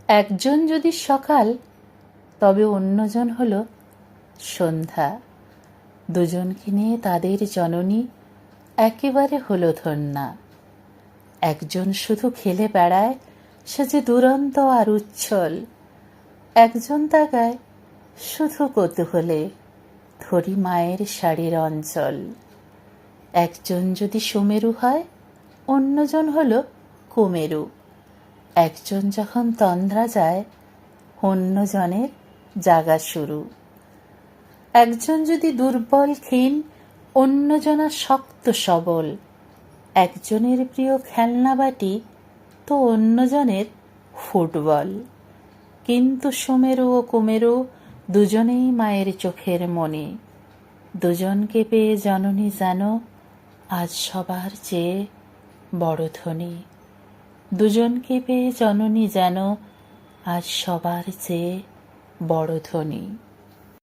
একজন যদি সকাল, তবে অন্যজন হলো সন্ধ্যা। দুজনকে নিয়ে তাদের জননী একেবারে হলো ধন্যা। একজন শুধু খেলে বেড়ায়, সে যে দুরন্ত আর উচ্ছল। একজন তাকায় শুধু কৌতূহলে, ধরি মায়ের শাড়ির অঞ্চল। একজন যদি সুমেরু হয়, অন্যজন হলো কুমেরু। একজন যখন তন্দ্রা যায়, অন্যজনের জাগা শুরু। একজন যদি দুর্বল ক্ষীণ, অন্যজনা শক্ত সবল। একজনের প্রিয় খেলনাবাটি, তো অন্যজনের ফুটবল। কিন্তু সুমেরু ও কুমেরু দুজনেই মায়ের চোখের মণি। দুজনকে পেয়ে জননী যেন আজ সবার চেয়ে বড় ধনী। দুজনকে পেয়ে জননী যেন আজ সবার চেয়ে বড় ধনী।